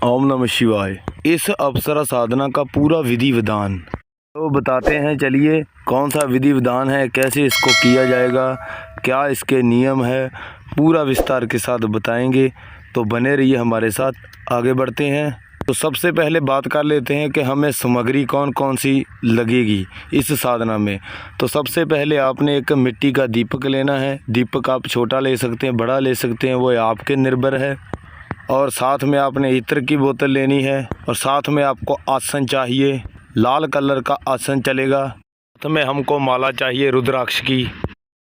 ओम नमः शिवाय। इस अप्सरा साधना का पूरा विधि विधान तो बताते हैं। चलिए, कौन सा विधि विधान है, कैसे इसको किया जाएगा, क्या इसके नियम है, पूरा विस्तार के साथ बताएंगे। तो बने रहिए हमारे साथ, आगे बढ़ते हैं। तो सबसे पहले बात कर लेते हैं कि हमें सामग्री कौन कौन सी लगेगी इस साधना में। तो सबसे पहले आपने एक मिट्टी का दीपक लेना है। दीपक आप छोटा ले सकते हैं, बड़ा ले सकते हैं, वो आपके निर्भर है। और साथ में आपने इत्र की बोतल लेनी है और साथ में आपको आसन चाहिए, लाल कलर का आसन चलेगा। साथ में हमको माला चाहिए रुद्राक्ष की।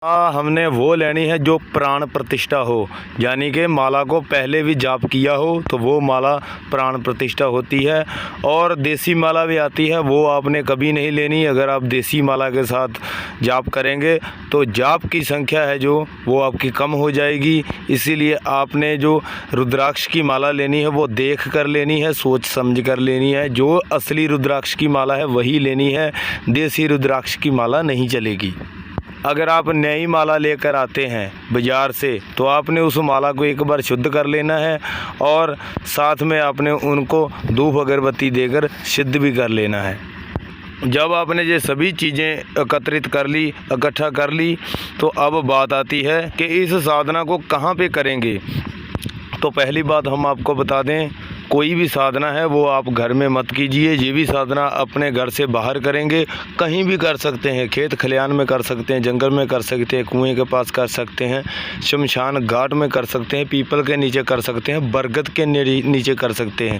हमने वो लेनी है जो प्राण प्रतिष्ठा हो, यानी कि माला को पहले भी जाप किया हो तो वो माला प्राण प्रतिष्ठा होती है। और देसी माला भी आती है, वो आपने कभी नहीं लेनी। अगर आप देसी माला के साथ जाप करेंगे तो जाप की संख्या है जो वो आपकी कम हो जाएगी। इसीलिए आपने जो रुद्राक्ष की माला लेनी है वो देख कर लेनी है, सोच समझ कर लेनी है। जो असली रुद्राक्ष की माला है वही लेनी है, देसी रुद्राक्ष की माला नहीं चलेगी। अगर आप नई माला लेकर आते हैं बाज़ार से तो आपने उस माला को एक बार शुद्ध कर लेना है और साथ में आपने उनको धूप अगरबत्ती देकर सिद्ध भी कर लेना है। जब आपने ये सभी चीज़ें एकत्रित कर ली, इकट्ठा कर ली, तो अब बात आती है कि इस साधना को कहाँ पे करेंगे। तो पहली बात हम आपको बता दें, कोई भी साधना है वो आप घर में मत कीजिए। ये भी साधना अपने घर से बाहर करेंगे, कहीं भी कर सकते हैं। खेत खलिहान में कर सकते हैं, जंगल में कर सकते हैं, कुएं के पास कर सकते हैं, शमशान घाट में कर सकते हैं, पीपल के नीचे कर सकते हैं, बरगद के नीचे कर सकते हैं,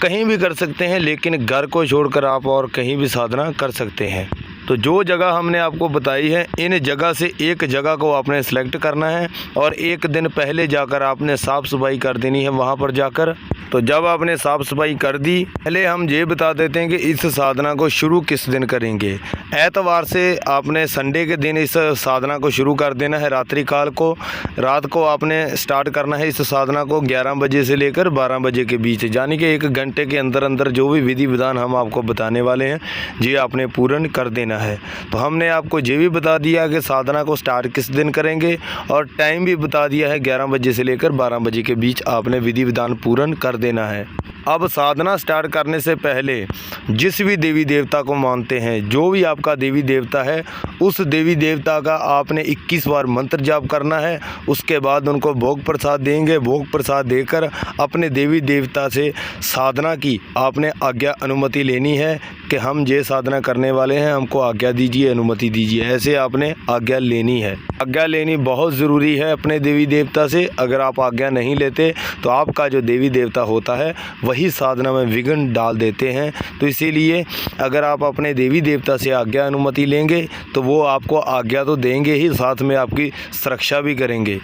कहीं भी कर सकते हैं। लेकिन घर को छोड़कर आप और कहीं भी साधना कर सकते हैं। तो जो जगह हमने आपको बताई है, इन जगह से एक जगह को आपने सेलेक्ट करना है और एक दिन पहले जाकर आपने साफ़ सफाई कर देनी है वहाँ पर जाकर। तो जब आपने साफ़ सफाई कर दी, पहले हम ये बता देते हैं कि इस साधना को शुरू किस दिन करेंगे। एतवार से आपने संडे के दिन इस साधना को शुरू कर देना है। रात्रि काल को, रात को आपने स्टार्ट करना है इस साधना को 11 बजे से लेकर 12 बजे के बीच, यानी कि 1 घंटे के अंदर अंदर जो भी विधि विधान हम आपको बताने वाले हैं ये आपने पूर्ण कर देना है। तो हमने आपको ये भी बता दिया कि साधना को स्टार्ट किस दिन करेंगे और टाइम भी बता दिया है, 11 बजे से लेकर 12 बजे के बीच आपने विधि विधान पूर्ण कर देना है। अब साधना स्टार्ट करने से पहले जिस भी देवी देवता को मानते हैं, जो भी आपका देवी देवता है, उस देवी देवता का आपने 21 बार मंत्र जाप करना है। उसके बाद उनको भोग प्रसाद देंगे। भोग प्रसाद देकर अपने देवी देवता से साधना की आपने आज्ञा अनुमति लेनी है कि हम ये साधना करने वाले हैं, हमको आज्ञा दीजिए, अनुमति दीजिए। ऐसे आपने आज्ञा लेनी है। आज्ञा लेनी बहुत ज़रूरी है अपने देवी देवता से। अगर आप आज्ञा नहीं लेते तो आपका जो देवी देवता होता है वही साधना में विघ्न डाल देते हैं। तो इसीलिए अगर आप अपने देवी देवता से आज्ञा अनुमति लेंगे तो वो आपको आज्ञा तो देंगे ही, साथ में आपकी सुरक्षा भी करेंगे।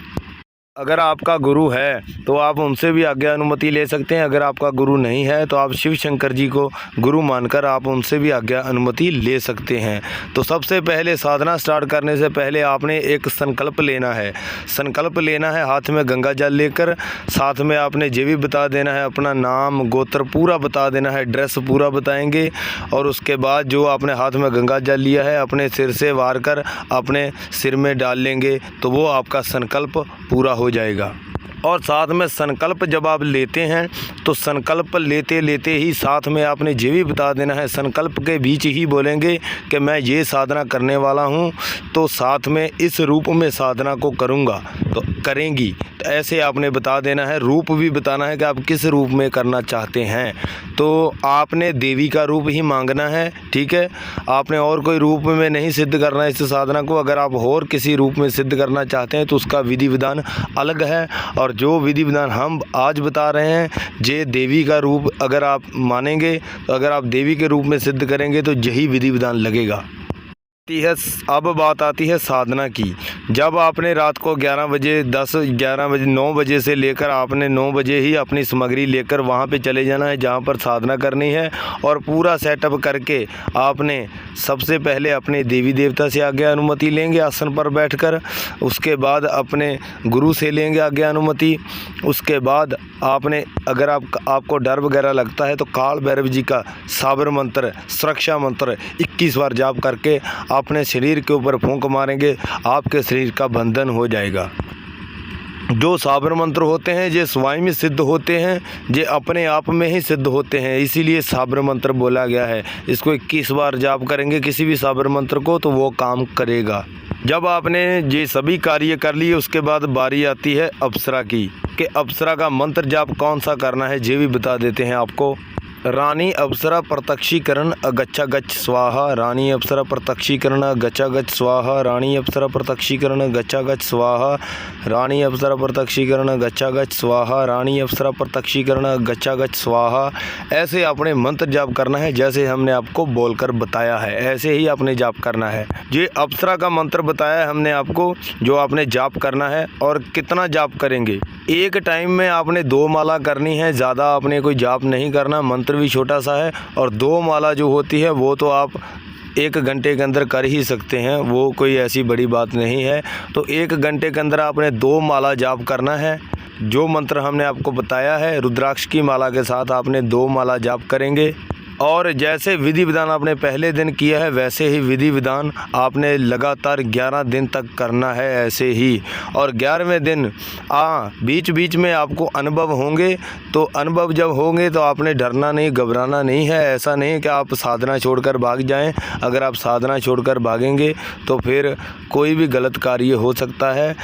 अगर आपका गुरु है तो आप उनसे भी आज्ञा अनुमति ले सकते हैं। अगर आपका गुरु नहीं है तो आप शिव शंकर जी को गुरु मानकर आप उनसे भी आज्ञा अनुमति ले सकते हैं। तो सबसे पहले साधना स्टार्ट करने से पहले आपने एक संकल्प लेना है। संकल्प लेना है हाथ में गंगा जल लेकर। साथ में आपने ये भी बता देना है, अपना नाम गोत्र पूरा बता देना है, ड्रेस पूरा बताएंगे। और उसके बाद जो आपने हाथ में गंगा जल लिया है अपने सिर से वार कर अपने सिर में डाल लेंगे, तो वो आपका संकल्प पूरा हो जाएगा। और साथ में संकल्प जब आप लेते हैं तो संकल्प लेते लेते ही साथ में आपने ये भी बता देना है, संकल्प के बीच ही बोलेंगे कि मैं ये साधना करने वाला हूँ, तो साथ में इस रूप में साधना को करूँगा, तो करेंगी। तो ऐसे आपने बता देना है। रूप भी बताना है कि आप किस रूप में करना चाहते हैं। तो आपने देवी का रूप ही मांगना है, ठीक है। आपने और कोई रूप में नहीं सिद्ध करना है इस साधना को। अगर आप और किसी रूप में सिद्ध करना चाहते हैं तो उसका विधि विधान अलग है। और जो विधि विधान हम आज बता रहे हैं, ये देवी का रूप अगर आप मानेंगे, तो अगर आप देवी के रूप में सिद्ध करेंगे तो यही विधि विधान लगेगा। अब बात आती है साधना की। जब आपने रात को 11 बजे 10 11 बजे 9 बजे से लेकर आपने 9 बजे ही अपनी सामग्री लेकर वहाँ पे चले जाना है जहाँ पर साधना करनी है। और पूरा सेटअप करके आपने सबसे पहले अपने देवी देवता से आज्ञा अनुमति लेंगे आसन पर बैठकर। उसके बाद अपने गुरु से लेंगे आज्ञा अनुमति। उसके बाद आपने अगर आपको डर वगैरह लगता है तो काल भैरव जी का साबर मंत्र, सुरक्षा मंत्र 21 बार जाप करके अपने शरीर के ऊपर फूंक मारेंगे, आपके शरीर का बंधन हो जाएगा। जो साबर मंत्र होते हैं ये स्वयं सिद्ध होते हैं, ये अपने आप में ही सिद्ध होते हैं, इसीलिए साबर मंत्र बोला गया है। इसको 21 बार जाप करेंगे किसी भी साबर मंत्र को तो वो काम करेगा। जब आपने ये सभी कार्य कर लिए उसके बाद बारी आती है अप्सरा की, कि अप्सरा का मंत्र जाप कौन सा करना है ये भी बता देते हैं आपको। रानी अप्सरा प्रत्यक्षीकरण अगच्छा गच्छ स्वाहा, रानी अप्सरा प्रत्यक्षीकरण गच्छा गच्छ स्वाहा, रानी अप्सरा प्रत्यक्षीकरण गच्छा गच्छ स्वाहा, रानी अप्सरा प्रत्यक्षीकरण गच्छा गच्छ स्वाहा, रानी अप्सरा प्रत्यक्षीकरण गच्छा गच्छ स्वाहा। ऐसे आपने मंत्र जाप करना है जैसे हमने आपको बोलकर बताया है, ऐसे ही आपने जाप करना है। ये अप्सरा का मंत्र बताया है हमने आपको, जो आपने जाप करना है। और कितना जाप करेंगे, एक टाइम में आपने 2 माला करनी है, ज़्यादा आपने कोई जाप नहीं करना। मंत्र भी छोटा सा है और 2 माला जो होती है वो तो आप 1 घंटे के अंदर कर ही सकते हैं, वो कोई ऐसी बड़ी बात नहीं है। तो 1 घंटे के अंदर आपने 2 माला जाप करना है। जो मंत्र हमने आपको बताया है रुद्राक्ष की माला के साथ आपने 2 माला जाप करेंगे। और जैसे विधि विधान आपने पहले दिन किया है वैसे ही विधि विधान आपने लगातार 11 दिन तक करना है, ऐसे ही। और 11वें दिन बीच बीच में आपको अनुभव होंगे, तो अनुभव जब होंगे तो आपने डरना नहीं, घबराना नहीं है। ऐसा नहीं कि आप साधना छोड़कर भाग जाएं। अगर आप साधना छोड़कर भागेंगे तो फिर कोई भी गलत कार्य हो सकता है।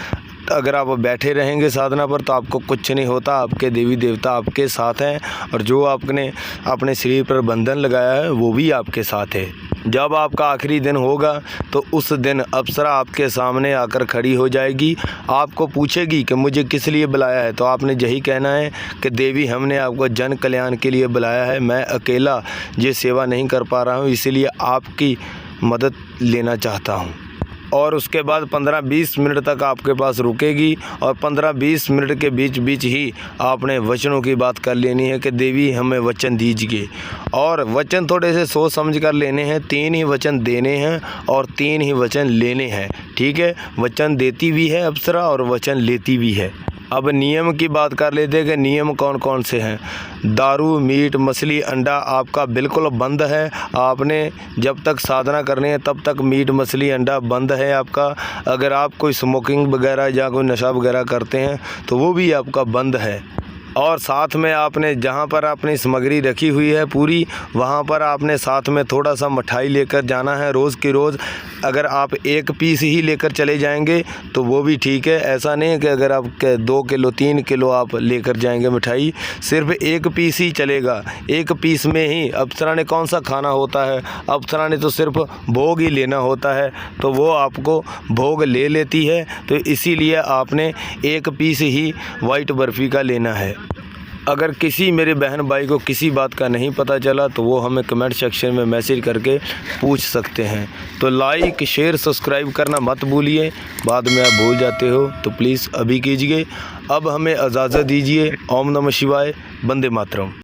अगर आप बैठे रहेंगे साधना पर तो आपको कुछ नहीं होता, आपके देवी देवता आपके साथ हैं और जो आपने अपने शरीर पर बंधन लगाया है वो भी आपके साथ है। जब आपका आखिरी दिन होगा तो उस दिन अप्सरा आपके सामने आकर खड़ी हो जाएगी, आपको पूछेगी कि मुझे किस लिए बुलाया है। तो आपने यही कहना है कि देवी हमने आपको जन कल्याण के लिए बुलाया है, मैं अकेला ये सेवा नहीं कर पा रहा हूँ, इसीलिए आपकी मदद लेना चाहता हूँ। और उसके बाद 15-20 मिनट तक आपके पास रुकेगी और 15-20 मिनट के बीच बीच ही आपने वचनों की बात कर लेनी है कि देवी हमें वचन दीजिए। और वचन थोड़े से सोच समझ कर लेने हैं, 3 ही वचन देने हैं और 3 ही वचन लेने हैं, ठीक है। वचन देती भी है अप्सरा और वचन लेती भी है। अब नियम की बात कर लेते हैं कि नियम कौन कौन से हैं। दारू, मीट, मछली, अंडा आपका बिल्कुल बंद है। आपने जब तक साधना करनी है तब तक मीट, मछली, अंडा बंद है आपका। अगर आप कोई स्मोकिंग वगैरह या कोई नशा वगैरह करते हैं तो वो भी आपका बंद है। और साथ में आपने जहाँ पर अपनी सामग्री रखी हुई है पूरी, वहाँ पर आपने साथ में थोड़ा सा मिठाई लेकर जाना है रोज़ की रोज़। अगर आप 1 पीस ही लेकर चले जाएंगे तो वो भी ठीक है। ऐसा नहीं है कि अगर आप 2 किलो 3 किलो आप लेकर जाएंगे मिठाई, सिर्फ 1 पीस ही चलेगा। 1 पीस में ही अप्सरा ने कौन सा खाना होता है, अप्सरा ने तो सिर्फ भोग ही लेना होता है, तो वो आपको भोग ले लेती है। तो इसीलिए आपने 1 पीस ही वाइट बर्फ़ी का लेना है। अगर किसी मेरे बहन भाई को किसी बात का नहीं पता चला तो वो हमें कमेंट सेक्शन में मैसेज करके पूछ सकते हैं। तो लाइक, शेयर, सब्सक्राइब करना मत भूलिए, बाद में आप भूल जाते हो तो प्लीज़ अभी कीजिए। अब हमें इजाज़त दीजिए। ओम नमः शिवाय, वंदे मातरम।